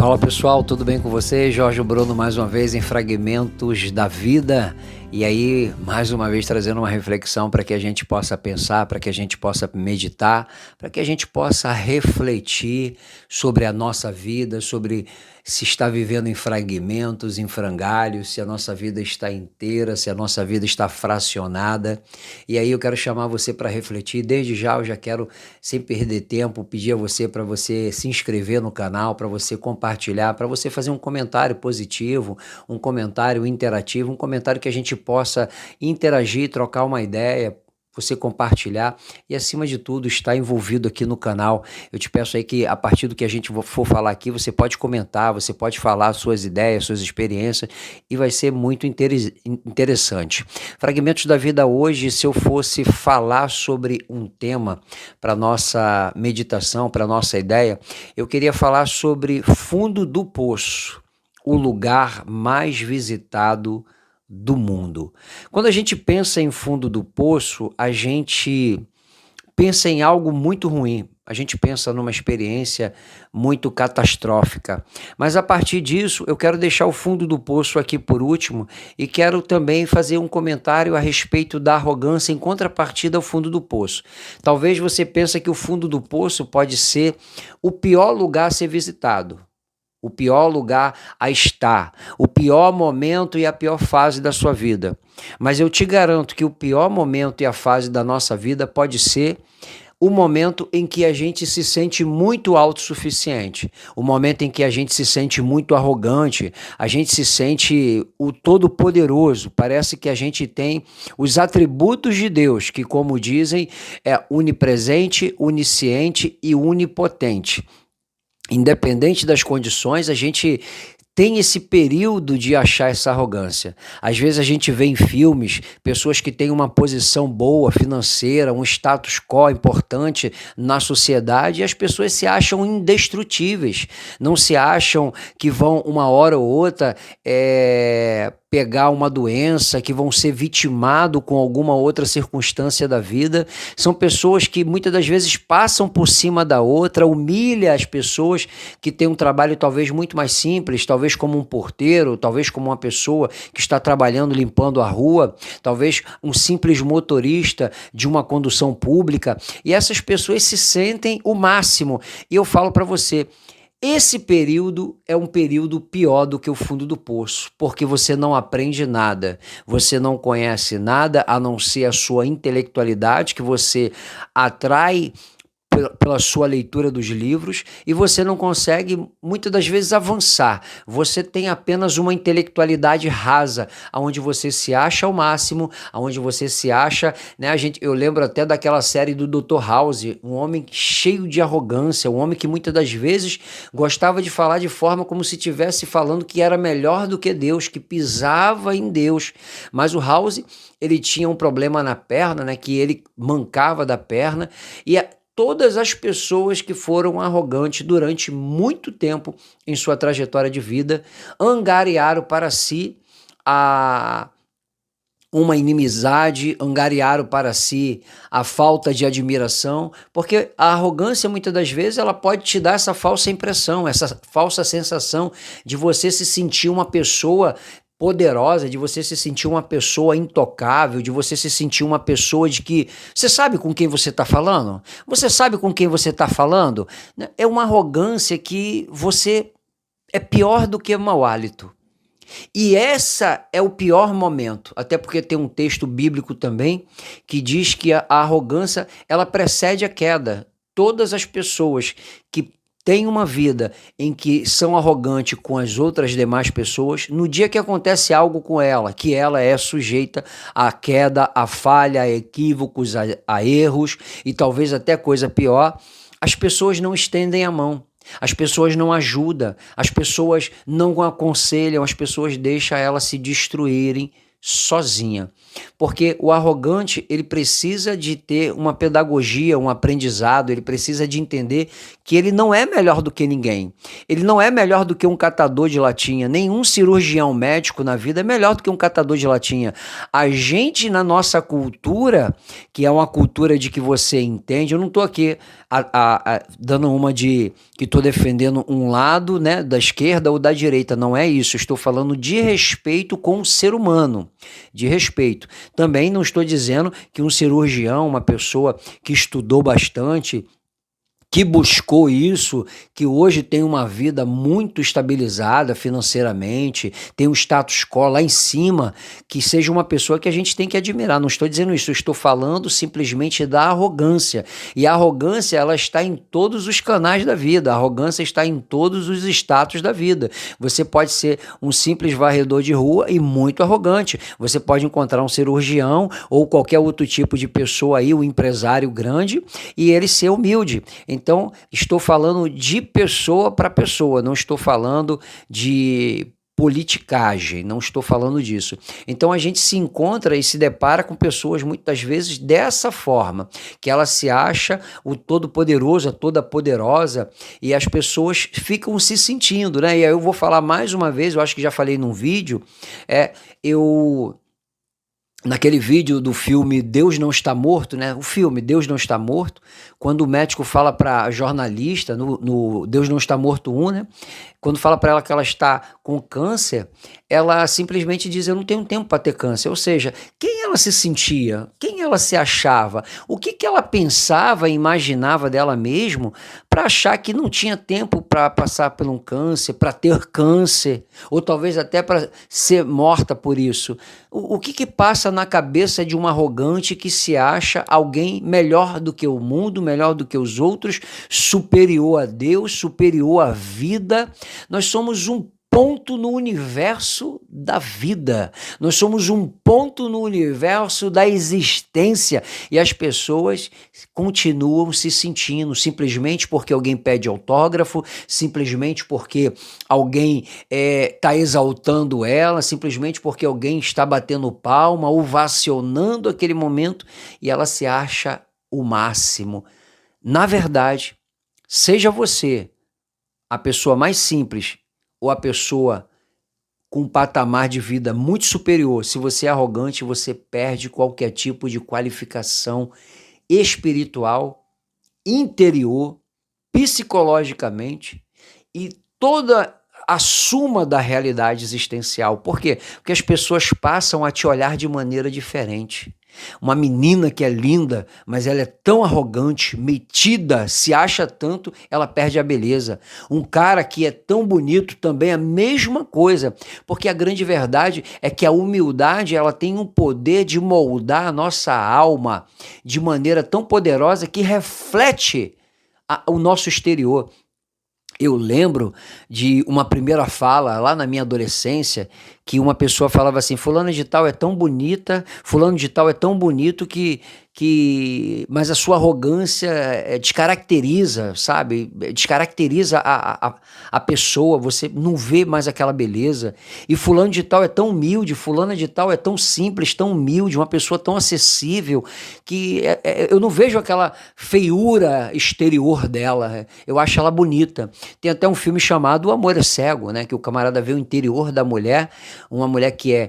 Fala pessoal, tudo bem com vocês? Jorge Bruno mais uma vez em Fragmentos da Vida. E aí, mais uma vez trazendo uma reflexão para que a gente possa pensar, para que a gente possa meditar, para que a gente possa refletir sobre a nossa vida, sobre se está vivendo em fragmentos, em frangalhos, se a nossa vida está inteira, se a nossa vida está fracionada. E aí eu quero chamar você para refletir. Desde já eu já quero, sem perder tempo, pedir a você para você se inscrever no canal, para você compartilhar, para você fazer um comentário positivo, um comentário interativo, um comentário que a gente possa interagir, trocar uma ideia, você compartilhar e, acima de tudo, estar envolvido aqui no canal. Eu te peço aí que, a partir do que a gente for falar aqui, você pode comentar, você pode falar suas ideias, suas experiências, e vai ser muito interessante. Fragmentos da Vida hoje, se eu fosse falar sobre um tema para nossa meditação, para nossa ideia, eu queria falar sobre Fundo do Poço, o lugar mais visitado do mundo. Quando a gente pensa em fundo do poço, a gente pensa em algo muito ruim, a gente pensa numa experiência muito catastrófica. Mas a partir disso, eu quero deixar o fundo do poço aqui por último e quero também fazer um comentário a respeito da arrogância em contrapartida ao fundo do poço. Talvez você pense que o fundo do poço pode ser o pior lugar a ser visitado, o pior lugar a estar, o pior momento e a pior fase da sua vida. Mas eu te garanto que o pior momento e a fase da nossa vida pode ser o momento em que a gente se sente muito autossuficiente, o momento em que a gente se sente muito arrogante, a gente se sente o todo-poderoso, parece que a gente tem os atributos de Deus, que, como dizem, é onipresente, onisciente e onipotente. Independente das condições, a gente tem esse período de achar essa arrogância. Às vezes a gente vê em filmes pessoas que têm uma posição boa financeira, um status quo importante na sociedade, e as pessoas se acham indestrutíveis, não se acham que vão uma hora ou outra pegar uma doença, que vão ser vitimados com alguma outra circunstância da vida. São pessoas que muitas das vezes passam por cima da outra, humilha as pessoas que têm um trabalho talvez muito mais simples, talvez como um porteiro, talvez como uma pessoa que está trabalhando limpando a rua, talvez um simples motorista de uma condução pública, e essas pessoas se sentem o máximo. E eu falo para você, esse período é um período pior do que o fundo do poço, porque você não aprende nada, você não conhece nada a não ser a sua intelectualidade, que você atrai pela sua leitura dos livros, e você não consegue muitas das vezes avançar. Você tem apenas uma intelectualidade rasa, onde você se acha ao máximo, onde você se acha, né? Eu lembro até daquela série do Dr. House, um homem cheio de arrogância, um homem que muitas das vezes gostava de falar de forma como se estivesse falando que era melhor do que Deus, que pisava em Deus. Mas o House, ele tinha um problema na perna, né? Que ele mancava da perna, e todas as pessoas que foram arrogantes durante muito tempo em sua trajetória de vida angariaram para si uma inimizade, angariaram para si a falta de admiração, porque a arrogância muitas das vezes ela pode te dar essa falsa impressão, essa falsa sensação de você se sentir uma pessoa poderosa, de você se sentir uma pessoa intocável, de você se sentir uma pessoa de que você sabe com quem você está falando? Você sabe com quem você está falando? É uma arrogância que você é pior do que mau hálito. E essa é o pior momento, até porque tem um texto bíblico também que diz que a arrogância ela precede a queda. Todas as pessoas que tem uma vida em que são arrogantes com as outras demais pessoas, no dia que acontece algo com ela, que ela é sujeita à queda, à falha, a equívocos, a erros e talvez até coisa pior, as pessoas não estendem a mão, as pessoas não ajudam, as pessoas não aconselham, as pessoas deixam elas se destruírem sozinha. Porque o arrogante, ele precisa de ter uma pedagogia, um aprendizado, ele precisa de entender que ele não é melhor do que ninguém. Ele não é melhor do que um catador de latinha. Nenhum cirurgião médico na vida é melhor do que um catador de latinha. A gente, na nossa cultura, que é uma cultura de que você entende, eu não estou aqui dando uma de que estou defendendo um lado, né, da esquerda ou da direita, não é isso. Estou falando de respeito com o ser humano, de respeito. Também não estou dizendo que um cirurgião, uma pessoa que estudou bastante, que buscou isso, que hoje tem uma vida muito estabilizada financeiramente, tem um status quo lá em cima, que seja uma pessoa que a gente tem que admirar. Não estou dizendo isso, eu estou falando simplesmente da arrogância. E a arrogância, ela está em todos os canais da vida, a arrogância está em todos os status da vida. Você pode ser um simples varredor de rua e muito arrogante. Você pode encontrar um cirurgião ou qualquer outro tipo de pessoa aí, um empresário grande, e ele ser humilde. Então, estou falando de pessoa para pessoa, não estou falando de politicagem, não estou falando disso. Então, a gente se encontra e se depara com pessoas muitas vezes dessa forma, que ela se acha o todo-poderoso, a toda-poderosa, e as pessoas ficam se sentindo, né? E aí eu vou falar mais uma vez, eu acho que já falei num vídeo, naquele vídeo do filme Deus Não Está Morto, né? O filme Deus Não Está Morto, quando o médico fala para a jornalista, no Deus Não Está Morto 1, né? Quando fala para ela que ela está com câncer, ela simplesmente diz: eu não tenho tempo para ter câncer. Ou seja, quem ela se sentia? Quem ela se achava? O que ela pensava e imaginava dela mesma para achar que não tinha tempo para passar por um câncer, para ter câncer, ou talvez até para ser morta por isso? O que passa na cabeça de um arrogante que se acha alguém melhor do que o mundo, melhor do que os outros, superior a Deus, superior à vida? Nós somos um ponto no universo da vida. Nós somos um ponto no universo da existência e as pessoas continuam se sentindo simplesmente porque alguém pede autógrafo, simplesmente porque alguém está exaltando ela, simplesmente porque alguém está batendo palma, ovacionando aquele momento e ela se acha o máximo. Na verdade, seja você a pessoa mais simples ou a pessoa com um patamar de vida muito superior, se você é arrogante, você perde qualquer tipo de qualificação espiritual, interior, psicologicamente e toda a suma da realidade existencial. Por quê? Porque as pessoas passam a te olhar de maneira diferente. Uma menina que é linda, mas ela é tão arrogante, metida, se acha tanto, ela perde a beleza. Um cara que é tão bonito também é a mesma coisa, porque a grande verdade é que a humildade, ela tem um poder de moldar a nossa alma de maneira tão poderosa que reflete o nosso exterior. Eu lembro de uma primeira fala lá na minha adolescência, que uma pessoa falava assim: fulano de tal é tão bonita, fulano de tal é tão bonito mas a sua arrogância descaracteriza, sabe? Descaracteriza a pessoa, você não vê mais aquela beleza. E fulano de tal é tão humilde, fulana de tal é tão simples, tão humilde, uma pessoa tão acessível, que eu não vejo aquela feiura exterior dela, eu acho ela bonita. Tem até um filme chamado O Amor é Cego, né? Que o camarada vê o interior da mulher, uma mulher que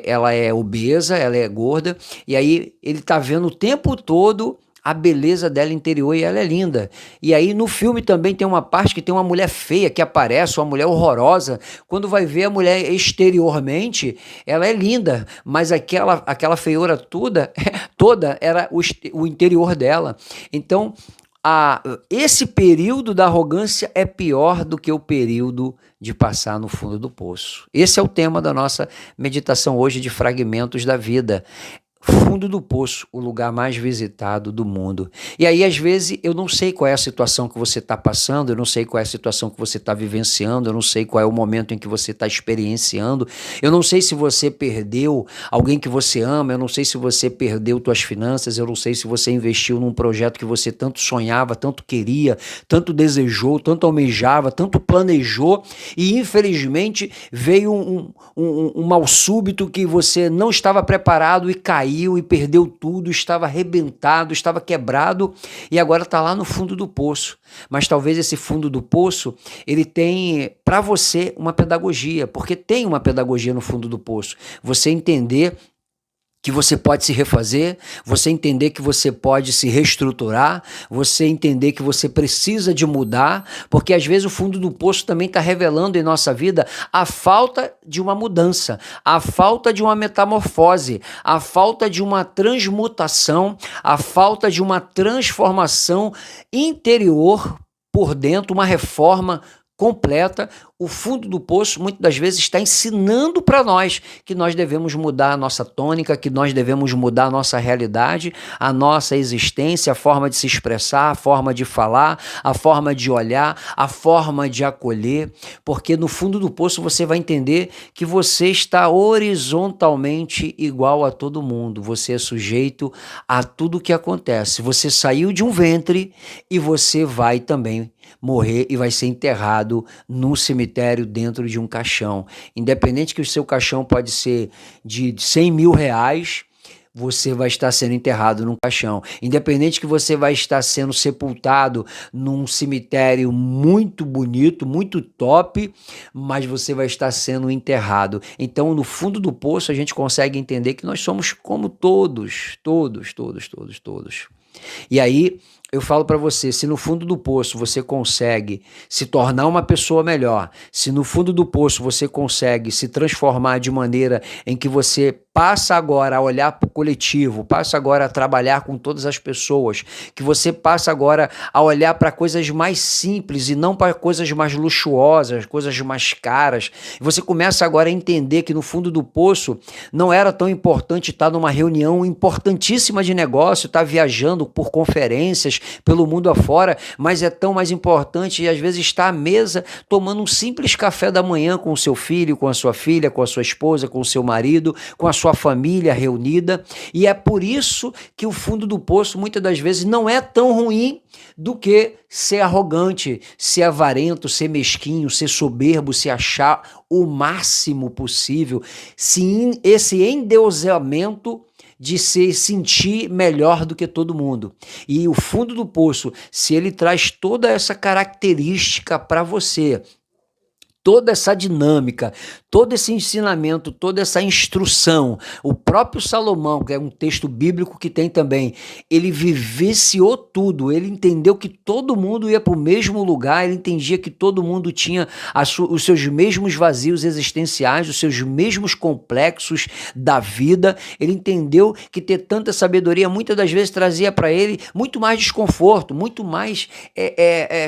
ela é obesa, ela é gorda, e aí ele tá vendo o tempo todo a beleza dela interior e ela é linda. E aí no filme também tem uma parte que tem uma mulher feia que aparece, uma mulher horrorosa. Quando vai ver a mulher exteriormente, ela é linda, mas aquela feiura toda era o interior dela. Então, esse período da arrogância é pior do que o período de passar no fundo do poço. Esse é o tema da nossa meditação hoje de fragmentos da vida. fundo do poço, o lugar mais visitado do mundo. E aí, às vezes, eu não sei qual é a situação que você está passando, eu não sei qual é a situação que você está vivenciando, eu não sei qual é o momento em que você está experienciando, eu não sei se você perdeu alguém que você ama, eu não sei se você perdeu suas finanças, eu não sei se você investiu num projeto que você tanto sonhava, tanto queria, tanto desejou, tanto almejava, tanto planejou, e infelizmente veio um mal súbito que você não estava preparado e caiu e perdeu tudo, estava arrebentado, estava quebrado e agora está lá no fundo do poço. Mas talvez esse fundo do poço, ele tem para você uma pedagogia, porque tem uma pedagogia no fundo do poço. Você entender que você pode se refazer, você entender que você pode se reestruturar, você entender que você precisa de mudar, porque às vezes o fundo do poço também está revelando em nossa vida a falta de uma mudança, a falta de uma metamorfose, a falta de uma transmutação, a falta de uma transformação interior por dentro, uma reforma completa. O fundo do poço muitas das vezes está ensinando para nós que nós devemos mudar a nossa tônica, que nós devemos mudar a nossa realidade, a nossa existência, a forma de se expressar, a forma de falar, a forma de olhar, a forma de acolher, porque no fundo do poço você vai entender que você está horizontalmente igual a todo mundo, você é sujeito a tudo que acontece, você saiu de um ventre e você vai também morrer e vai ser enterrado no cemitério dentro de um caixão. Independente que o seu caixão pode ser de 100 mil reais, você vai estar sendo enterrado num caixão. Independente que você vai estar sendo sepultado num cemitério muito bonito, muito top, mas você vai estar sendo enterrado. Então, no fundo do poço, a gente consegue entender que nós somos como todos. E aí, eu falo para você, se no fundo do poço você consegue se tornar uma pessoa melhor, se no fundo do poço você consegue se transformar de maneira em que você passa agora a olhar para o coletivo, passa agora a trabalhar com todas as pessoas, que você passa agora a olhar para coisas mais simples e não para coisas mais luxuosas, coisas mais caras, e você começa agora a entender que no fundo do poço não era tão importante estar numa reunião importantíssima de negócio, estar viajando por conferências pelo mundo afora, mas é tão mais importante às vezes estar à mesa tomando um simples café da manhã com o seu filho, com a sua filha, com a sua esposa, com o seu marido, com a sua família reunida. E é por isso que o fundo do poço muitas das vezes não é tão ruim do que ser arrogante, ser avarento, ser mesquinho, ser soberbo, se achar o máximo possível, esse endeusamento de se sentir melhor do que todo mundo. E o fundo do poço, se ele traz toda essa característica para você, toda essa dinâmica, todo esse ensinamento, toda essa instrução, o próprio Salomão, que é um texto bíblico que tem também, ele vivenciou tudo, ele entendeu que todo mundo ia para o mesmo lugar, ele entendia que todo mundo tinha os seus mesmos vazios existenciais, os seus mesmos complexos da vida, ele entendeu que ter tanta sabedoria muitas das vezes trazia para ele muito mais desconforto, muito mais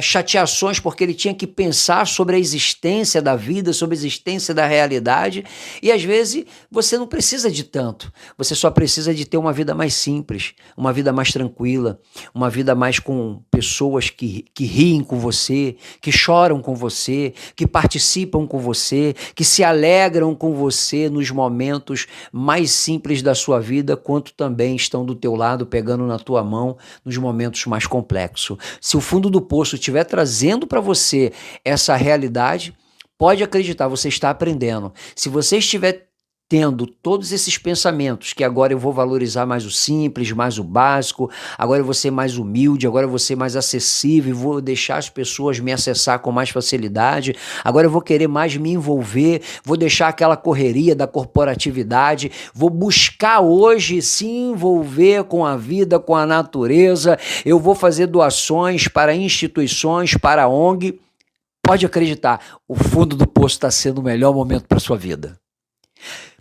chateações, porque ele tinha que pensar sobre a existência da vida, sobre a existência da realidade, e às vezes você não precisa de tanto, você só precisa de ter uma vida mais simples, uma vida mais tranquila, uma vida mais com pessoas que riem com você, que choram com você, que participam com você, que se alegram com você nos momentos mais simples da sua vida, quanto também estão do teu lado, pegando na tua mão nos momentos mais complexos. Se o fundo do poço estiver trazendo para você essa realidade, pode acreditar, você está aprendendo. Se você estiver tendo todos esses pensamentos, que agora eu vou valorizar mais o simples, mais o básico, agora eu vou ser mais humilde, agora eu vou ser mais acessível, vou deixar as pessoas me acessar com mais facilidade, agora eu vou querer mais me envolver, vou deixar aquela correria da corporatividade, vou buscar hoje se envolver com a vida, com a natureza, eu vou fazer doações para instituições, para a ONG. Pode acreditar, o fundo do poço está sendo o melhor momento para a sua vida.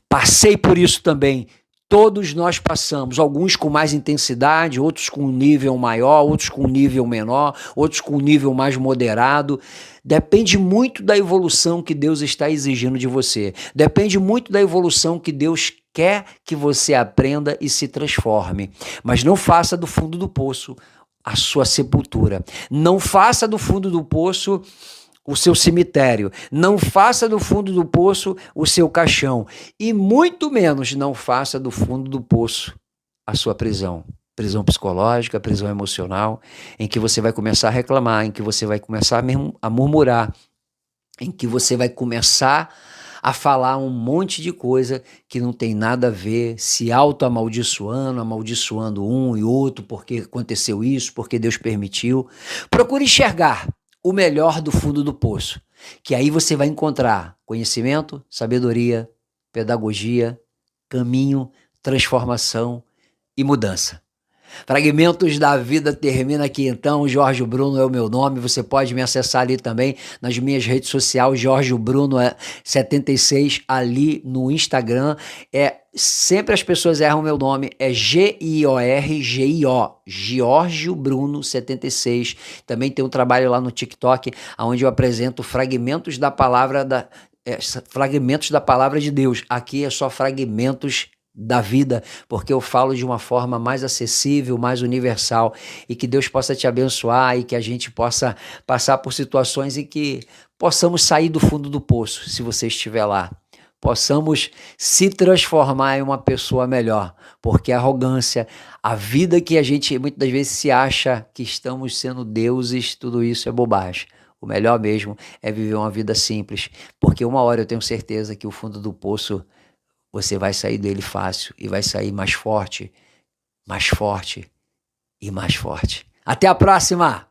Passei por isso também. Todos nós passamos, alguns com mais intensidade, outros com um nível maior, outros com um nível menor, outros com um nível mais moderado. Depende muito da evolução que Deus está exigindo de você. Depende muito da evolução que Deus quer que você aprenda e se transforme. Mas não faça do fundo do poço a sua sepultura. Não faça do fundo do poço o seu cemitério. Não faça do fundo do poço o seu caixão. E muito menos não faça do fundo do poço a sua prisão. Prisão psicológica, prisão emocional, em que você vai começar a reclamar, em que você vai começar a murmurar, em que você vai começar a falar um monte de coisa que não tem nada a ver, se auto-amaldiçoando, amaldiçoando um e outro, porque aconteceu isso, porque Deus permitiu. Procure enxergar o melhor do fundo do poço, que aí você vai encontrar conhecimento, sabedoria, pedagogia, caminho, transformação e mudança. Fragmentos da Vida termina aqui então. Jorge Bruno é o meu nome. Você pode me acessar ali também nas minhas redes sociais. Jorge Bruno 76 ali no Instagram. Sempre as pessoas erram meu nome. É Giorgio. Giorgio Bruno 76. Também tem um trabalho lá no TikTok, onde eu apresento fragmentos da palavra de Deus. Aqui é só fragmentos da vida, porque eu falo de uma forma mais acessível, mais universal, e que Deus possa te abençoar e que a gente possa passar por situações em que possamos sair do fundo do poço, se você estiver lá. Possamos se transformar em uma pessoa melhor, porque a arrogância, a vida que a gente muitas das vezes se acha que estamos sendo deuses, tudo isso é bobagem. O melhor mesmo é viver uma vida simples, porque uma hora eu tenho certeza que o fundo do poço você vai sair dele fácil e vai sair mais forte e mais forte. Até a próxima!